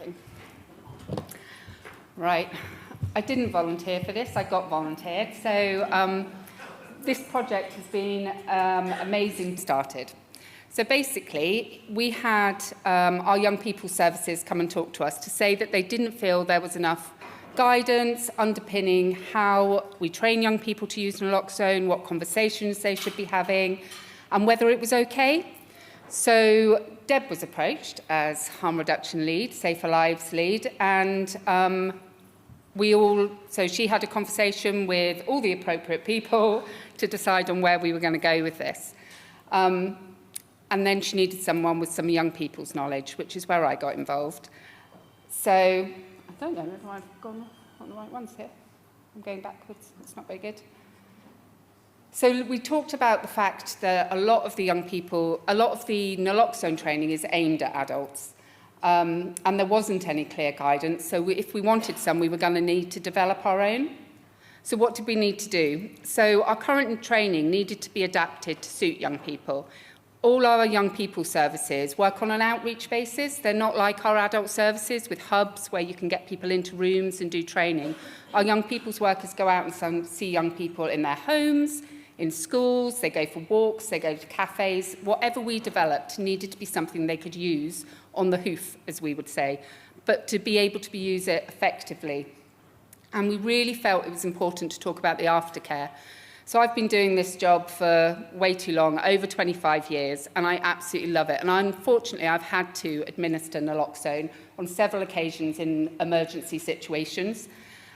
going. Right, I didn't volunteer for this, I got volunteered. So this project has been amazing started. So basically, we had our young people services come and talk to us to say that they didn't feel there was enough guidance underpinning how we train young people to use naloxone, what conversations they should be having, and whether it was okay. So Deb was approached as harm reduction lead, Safer Lives lead, and so she had a conversation with all the appropriate people to decide on where we were going to go with this. And then she needed someone with some young people's knowledge, which is where I got involved. So I don't know if I've gone on the right ones here. I'm going backwards. It's not very good. So we talked about the fact that a lot of the young people, a lot of the naloxone training is aimed at adults. And there wasn't any clear guidance. So if we wanted some, we were going to need to develop our own. So what did we need to do? So our current training needed to be adapted to suit young people. All our young people services work on an outreach basis. They're not like our adult services with hubs where you can get people into rooms and do training. Our young people's workers go out and see young people in their homes, in schools, they go for walks, they go to cafes. Whatever we developed needed to be something they could use on the hoof, as we would say, but to be able to use it effectively. And we really felt it was important to talk about the aftercare. So I've been doing this job for way too long, over 25 years, and I absolutely love it. And unfortunately, I've had to administer naloxone on several occasions in emergency situations.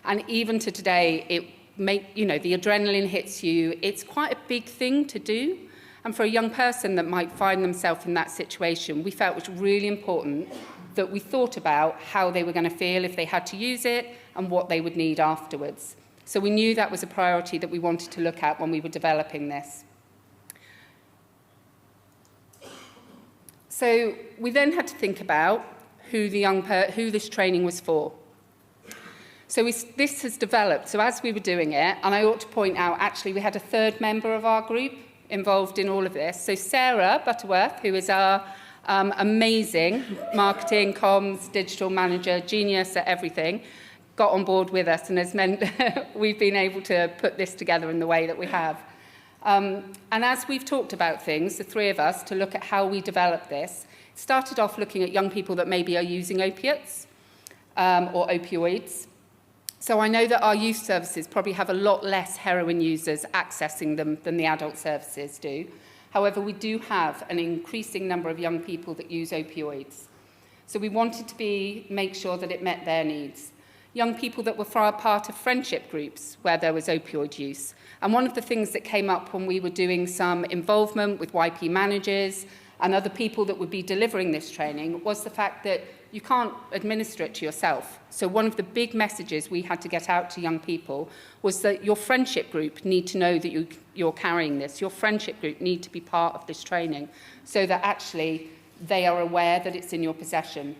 And even to today, the adrenaline hits you. It's quite a big thing to do. And for a young person that might find themselves in that situation, we felt it was really important that we thought about how they were going to feel if they had to use it and what they would need afterwards. So we knew that was a priority that we wanted to look at when we were developing this. So we then had to think about who this training was for. So this has developed. So as we were doing it, and I ought to point out, actually, we had a third member of our group involved in all of this. So Sarah Butterworth, who is our amazing marketing, comms, digital manager, genius at everything, got on board with us and has meant we've been able to put this together in the way that we have. And as we've talked about things, the three of us, to look at how we develop this, started off looking at young people that maybe are using opiates or opioids. So I know that our youth services probably have a lot less heroin users accessing them than the adult services do. However, we do have an increasing number of young people that use opioids. So we wanted to make sure that it met their needs. Young people that were part of friendship groups where there was opioid use. And one of the things that came up when we were doing some involvement with YP managers and other people that would be delivering this training was the fact that you can't administer it to yourself. So one of the big messages we had to get out to young people was that your friendship group need to know that you're carrying this. Your friendship group need to be part of this training so that actually they are aware that it's in your possession.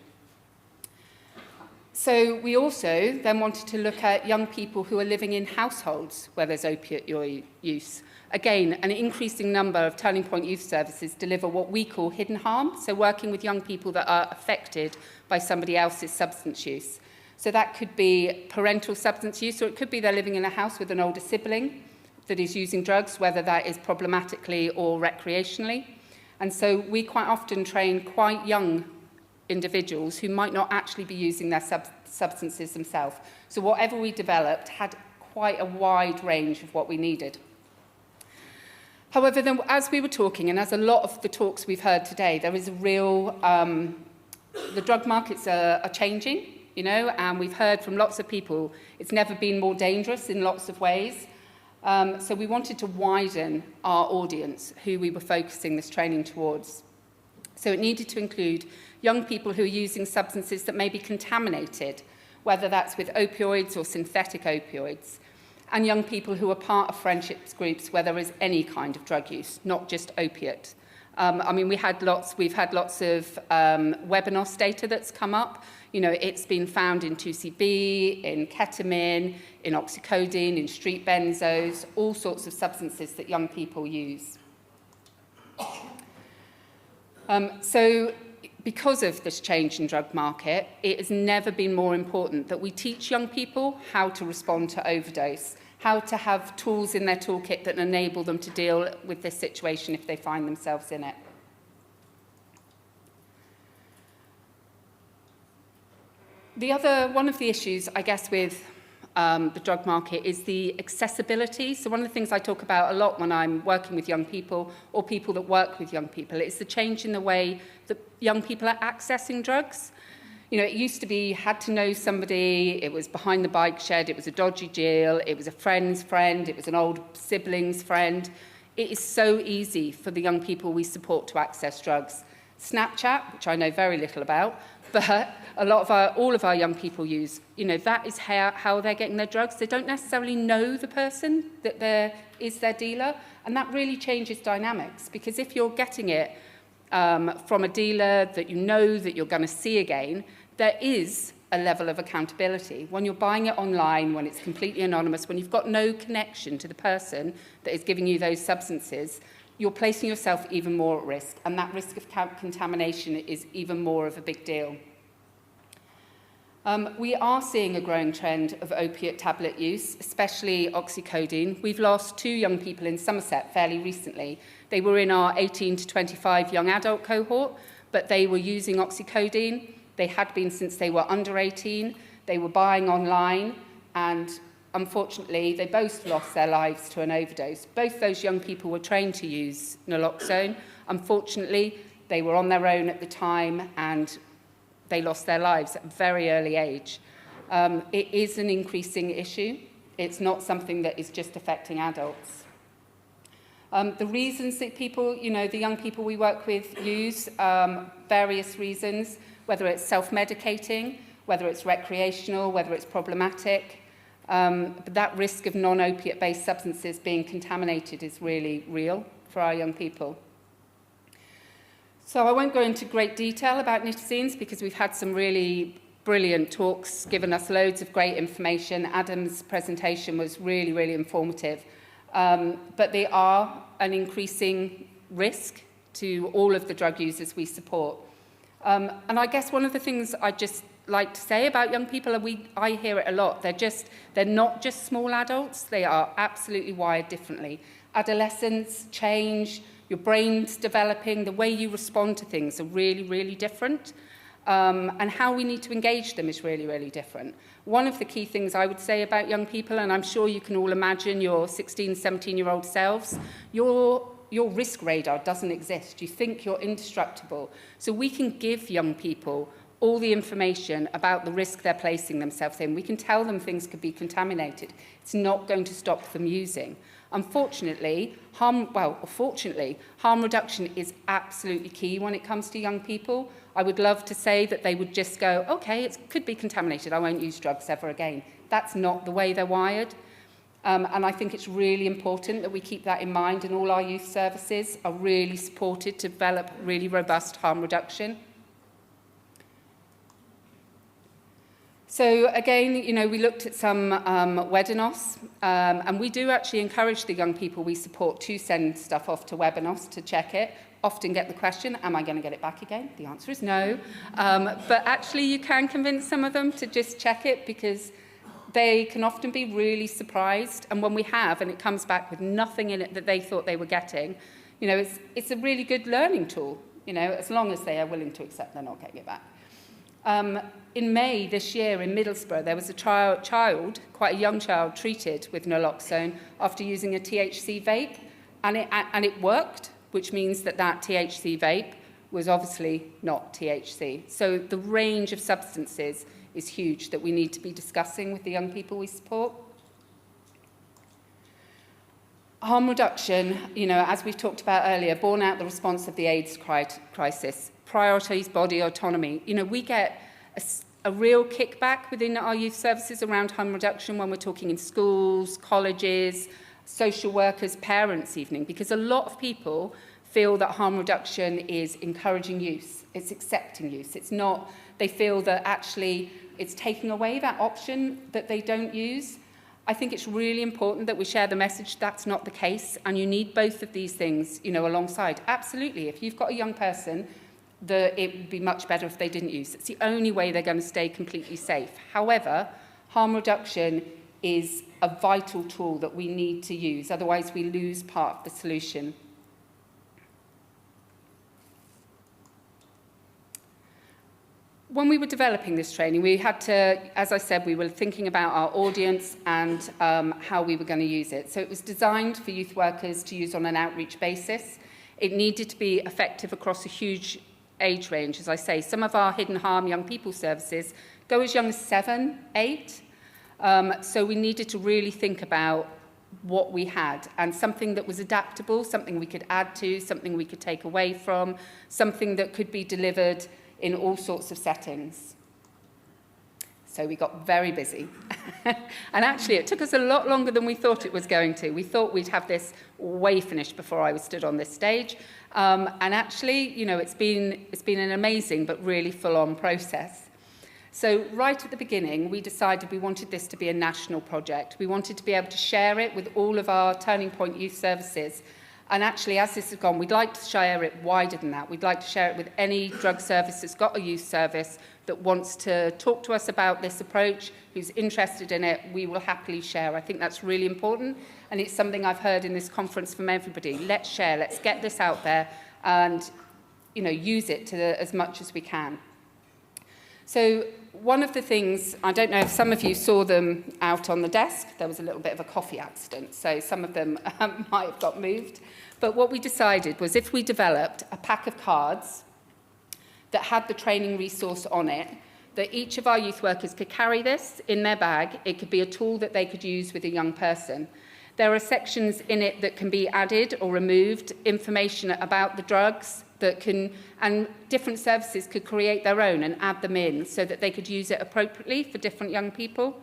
So we also then wanted to look at young people who are living in households where there's opiate use. Again, an increasing number of Turning Point Youth Services deliver what we call hidden harm, so working with young people that are affected by somebody else's substance use. So that could be parental substance use, or it could be they're living in a house with an older sibling that is using drugs, whether that is problematically or recreationally. And so we quite often train quite young individuals who might not actually be using their substances themselves. So whatever we developed had quite a wide range of what we needed. However, then, as we were talking, and as a lot of the talks we've heard today, there is a real, the drug markets are changing, and we've heard from lots of people, it's never been more dangerous in lots of ways. So we wanted to widen our audience, who we were focusing this training towards. So it needed to include young people who are using substances that may be contaminated, whether that's with opioids or synthetic opioids, and young people who are part of friendships groups where there is any kind of drug use, not just opiate. We've had lots of Webinos data that's come up. It's been found in 2CB, in ketamine, in oxycodone, in street benzos, all sorts of substances that young people use. So because of this change in drug market, it has never been more important that we teach young people how to respond to overdose, how to have tools in their toolkit that enable them to deal with this situation if they find themselves in it. One of the issues, I guess, with the drug market is the accessibility. So one of the things I talk about a lot when I'm working with young people or people that work with young people is the change in the way that young people are accessing drugs. You know, it used to be you had to know somebody, it was behind the bike shed, it was a dodgy deal, it was a friend's friend, it was an old sibling's friend. It is so easy for the young people we support to access drugs. Snapchat, which I know very little about, but all of our young people use, you know, that is how they're getting their drugs. They don't necessarily know the person that is their dealer, and that really changes dynamics, because if you're getting it from a dealer that you know that you're going to see again, there is a level of accountability. When you're buying it online, when it's completely anonymous, when you've got no connection to the person that is giving you those substances, you're placing yourself even more at risk, and that risk of contamination is even more of a big deal. We are seeing a growing trend of opiate tablet use, especially oxycodone. We've lost 2 young people in Somerset fairly recently. They were in our 18 to 25 young adult cohort, but they were using oxycodone. They had been since they were under 18. They were buying online, and unfortunately, they both lost their lives to an overdose. Both those young people were trained to use naloxone. Unfortunately, they were on their own at the time, and they lost their lives at a very early age. It is an increasing issue. It's not something that is just affecting adults. The reasons that people, you know, the young people we work with use, various reasons, whether it's self-medicating, whether it's recreational, whether it's problematic. But that risk of non-opiate-based substances being contaminated is really real for our young people. So I won't go into great detail about nitazines because we've had some really brilliant talks, given us loads of great information. Adam's presentation was really, really informative. But they are an increasing risk to all of the drug users we support. And I guess one of the things I just like to say about young people, and I hear it a lot, they're not just small adults, they are absolutely wired differently. Adolescents change, your brain's developing, the way you respond to things are really, really different. And how we need to engage them is really, really different. One of the key things I would say about young people, and I'm sure you can all imagine your 16, 17-year-old selves, your risk radar doesn't exist. You think you're indestructible. So we can give young people all the information about the risk they're placing themselves in. We can tell them things could be contaminated. It's not going to stop them using. Unfortunately, harm reduction is absolutely key when it comes to young people. I would love to say that they would just go, okay, it could be contaminated, I won't use drugs ever again. That's not the way they're wired. And I think it's really important that we keep that in mind, and all our youth services are really supported to develop really robust harm reduction. So again, you know, we looked at some webinars, and we do actually encourage the young people we support to send stuff off to webinars to check it. Often get the question, am I going to get it back again? The answer is no. But actually you can convince some of them to just check it, because they can often be really surprised. And when we have, and it comes back with nothing in it that they thought they were getting, you know, it's a really good learning tool, you know, as long as they are willing to accept they're not getting it back. In May this year in Middlesbrough, there was a child, quite a young child, treated with naloxone after using a THC vape, and it worked, which means that THC vape was obviously not THC. So the range of substances is huge that we need to be discussing with the young people we support. Harm reduction, you know, as we've talked about earlier, borne out the response of the AIDS crisis, prioritise body autonomy. You know, we get a real kickback within our youth services around harm reduction when we're talking in schools, colleges, social workers, parents evening, because a lot of people feel that harm reduction is encouraging use, it's accepting use. It's not, they feel that actually it's taking away that option that they don't use. I think it's really important that we share the message that's not the case, and you need both of these things, you know, alongside. Absolutely, if you've got a young person it would be much better if they didn't use. It's the only way they're going to stay completely safe. However, harm reduction is a vital tool that we need to use, otherwise we lose part of the solution. When we were developing this training, we had to, as I said, we were thinking about our audience and how we were going to use it. So it was designed for youth workers to use on an outreach basis. It needed to be effective across a huge age range, as I say. Some of our hidden harm young people services go as young as 7, 8. So we needed to really think about what we had, and something that was adaptable, something we could add to, something we could take away from, something that could be delivered in all sorts of settings. So we got very busy. And actually, it took us a lot longer than we thought it was going to. We thought we'd have this way finished before I was stood on this stage. And actually, you know, it's been an amazing but really full-on process. So right at the beginning, we decided we wanted this to be a national project. We wanted to be able to share it with all of our Turning Point youth services. And actually, as this has gone, we'd like to share it wider than that. We'd like to share it with any drug service that's got a youth service that wants to talk to us about this approach, who's interested in it. We will happily share. I think that's really important, and it's something I've heard in this conference from everybody. Let's share, let's get this out there and, you know, use it to as much as we can. So one of the things, I don't know if some of you saw them out on the desk. There was a little bit of a coffee accident, so some of them might have got moved. But what we decided was if we developed a pack of cards that had the training resource on it, that each of our youth workers could carry this in their bag. It could be a tool that they could use with a young person. There are sections in it that can be added or removed, information about the drugs that can, and different services could create their own and add them in so that they could use it appropriately for different young people.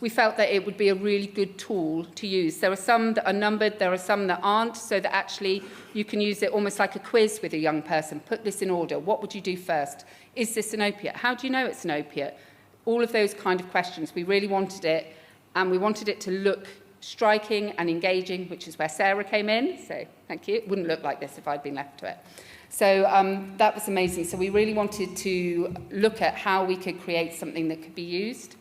We felt that it would be a really good tool to use. There are some that are numbered, there are some that aren't, so that actually you can use it almost like a quiz with a young person. Put this in order. What would you do first? Is this an opiate? How do you know it's an opiate? All of those kind of questions. We really wanted it, and we wanted it to look striking and engaging, which is where Sarah came in. So thank you. It wouldn't look like this if I'd been left to it. So that was amazing. So we really wanted to look at how we could create something that could be used.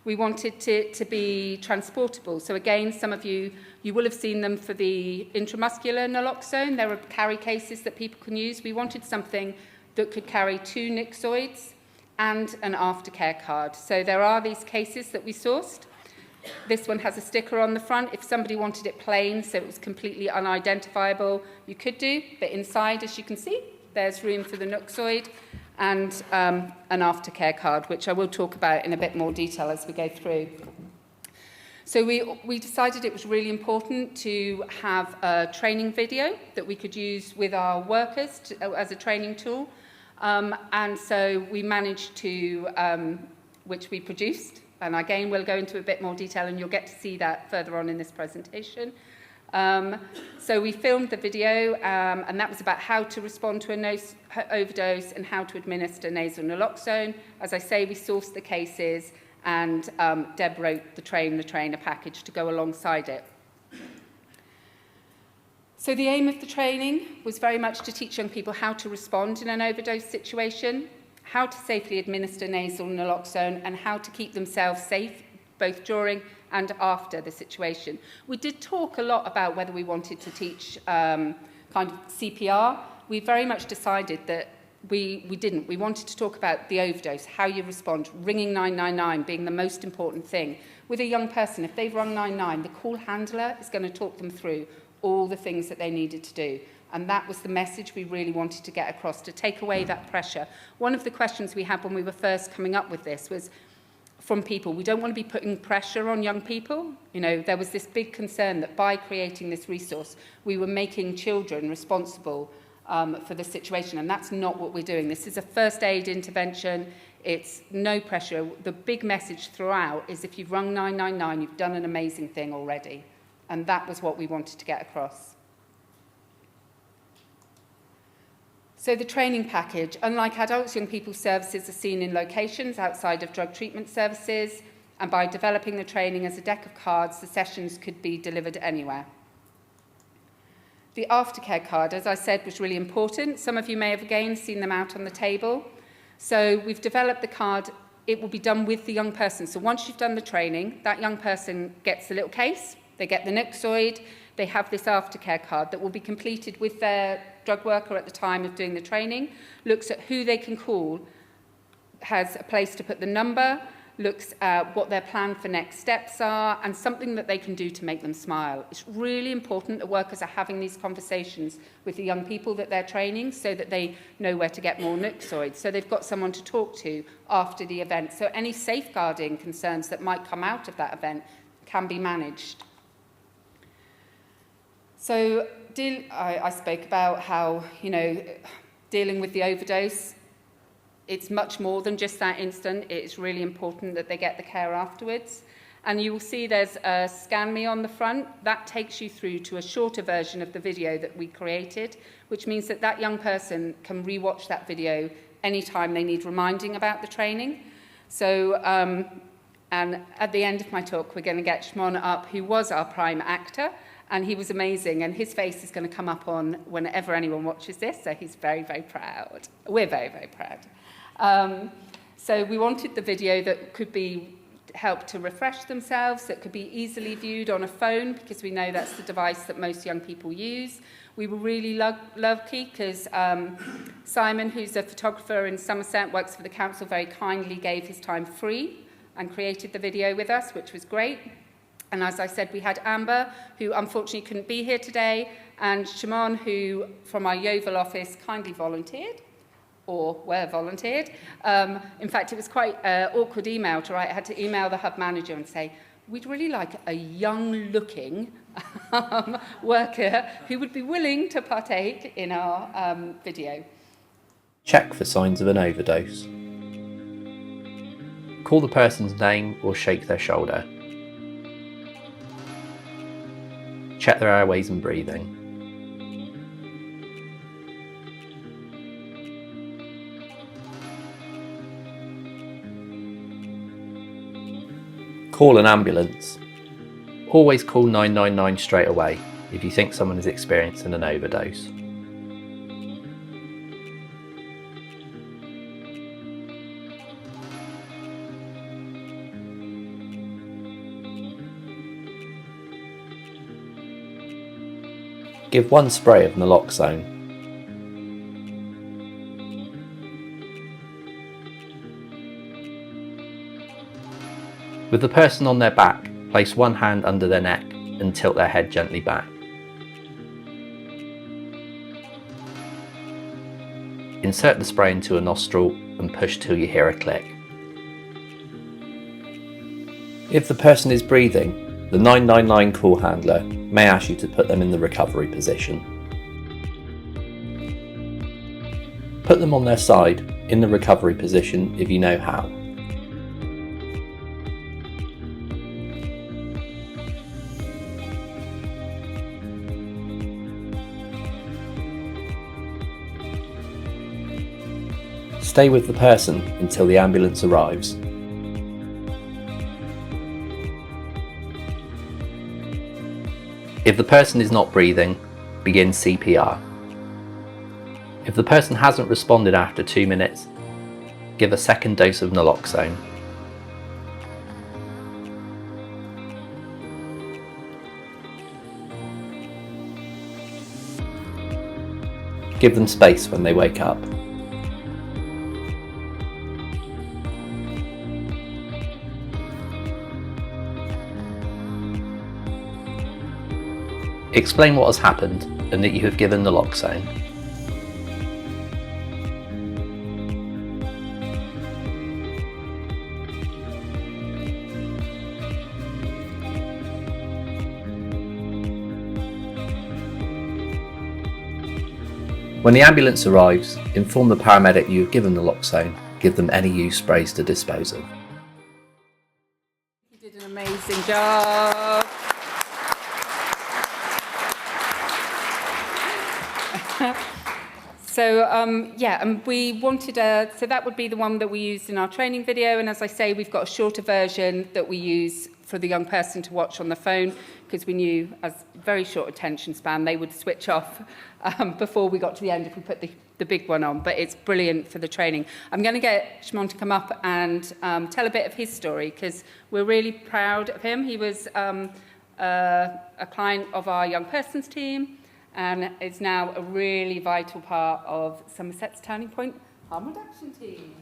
We wanted it to be transportable. So again, some of you will have seen them for the intramuscular naloxone. There are carry cases that people can use. We wanted something that could carry 2 Nixoids and an aftercare card. So there are these cases that we sourced. This one has a sticker on the front. If somebody wanted it plain, so it was completely unidentifiable, you could do. But inside, as you can see, there's room for the Nixoid and an aftercare card, which I will talk about in a bit more detail as we go through. So we decided it was really important to have a training video that we could use with our workers as a training tool. And so we managed to, which we produced, and again we'll go into a bit more detail and you'll get to see that further on in this presentation. So we filmed the video, and that was about how to respond to an overdose and how to administer nasal naloxone. As I say, we sourced the cases, and Deb wrote the trainer package to go alongside it. So the aim of the training was very much to teach young people how to respond in an overdose situation, how to safely administer nasal naloxone, and how to keep themselves safe both during and after the situation. We did talk a lot about whether we wanted to teach kind of CPR. We very much decided that we didn't. We wanted to talk about the overdose, how you respond, ringing 999 being the most important thing. With a young person, if they've rung 999, the call handler is going to talk them through all the things that they needed to do. And that was the message we really wanted to get across, to take away that pressure. One of the questions we had when we were first coming up with this was, from people, we don't want to be putting pressure on young people. You know, there was this big concern that by creating this resource, we were making children responsible for the situation, and that's not what we're doing. This is a first aid intervention. It's no pressure. The big message throughout is if you've rung 999, you've done an amazing thing already, and that was what we wanted to get across. So the training package, unlike adults, young people's services are seen in locations outside of drug treatment services, and by developing the training as a deck of cards, the sessions could be delivered anywhere. The aftercare card, as I said, was really important. Some of you may have again seen them out on the table. So we've developed the card. It will be done with the young person. So once you've done the training, that young person gets the little case, they get the Naloxone, they have this aftercare card that will be completed with their drug worker at the time of doing the training, looks at who they can call, has a place to put the number, looks at what their plan for next steps are, and something that they can do to make them smile. It's really important that workers are having these conversations with the young people that they're training so that they know where to get more Naloxone, so they've got someone to talk to after the event. So any safeguarding concerns that might come out of that event can be managed. So I spoke about how, dealing with the overdose, it's much more than just that instant. It's really important that they get the care afterwards. And you will see there's a Scan Me on the front. That takes you through to a shorter version of the video that we created, which means that that young person can rewatch that video anytime they need reminding about the training. So, and at the end of my talk, we're going to get Shimon up, who was our prime actor, and he was amazing, and his face is going to come up on whenever anyone watches this, so he's very, very proud. We're very, very proud. So we wanted the video that could be help to refresh themselves, that could be easily viewed on a phone, because we know that's the device that most young people use. We were really lucky because Simon, who's a photographer in Somerset, works for the council, very kindly gave his time free and created the video with us, which was great. And as I said, we had Amber, who unfortunately couldn't be here today, and Shimon, who from our Yeovil office kindly volunteered, or were volunteered. In fact, it was quite an awkward email to write. I had to email the hub manager and say, we'd really like a young-looking worker who would be willing to partake in our video. Check for signs of an overdose. Call the person's name or shake their shoulder. Check their airways and breathing. Call an ambulance. Always call 999 straight away if you think someone is experiencing an overdose. Give one spray of Naloxone. With the person on their back, place one hand under their neck and tilt their head gently back. Insert the spray into a nostril and push till you hear a click. If the person is breathing, the 999 call handler may ask you to put them in the recovery position. Put them on their side in the recovery position if you know how. Stay with the person until the ambulance arrives. If the person is not breathing, begin CPR. If the person hasn't responded after 2 minutes, give a second dose of Naloxone. Give them space when they wake up. Explain what has happened and that you have given Naloxone. When the ambulance arrives, inform the paramedic you have given Naloxone. Give them any used sprays to dispose of. You did an amazing job. So, yeah, and we wanted so that would be the one that we used in our training video. And as I say, we've got a shorter version that we use for the young person to watch on the phone, because we knew, as very short attention span, they would switch off before we got to the end if we put the big one on. But it's brilliant for the training. I'm going to get Shimon to come up and tell a bit of his story, because we're really proud of him. He was a client of our young persons team, and is now a really vital part of Somerset's Turning Point harm reduction team.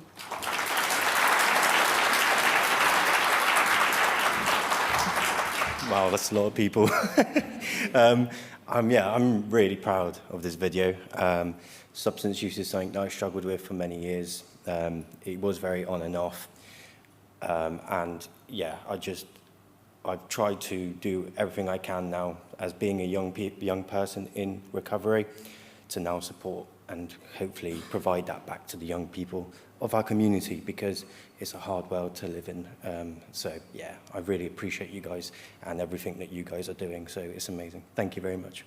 Wow, that's a lot of people. I'm really proud of this video. Substance use is something that I struggled with for many years. It was very on and off. And yeah, I've tried to do everything I can now as being a young person in recovery to now support and hopefully provide that back to the young people of our community, because it's a hard world to live in. So yeah, I really appreciate you guys and everything that you guys are doing. So it's amazing. Thank you very much.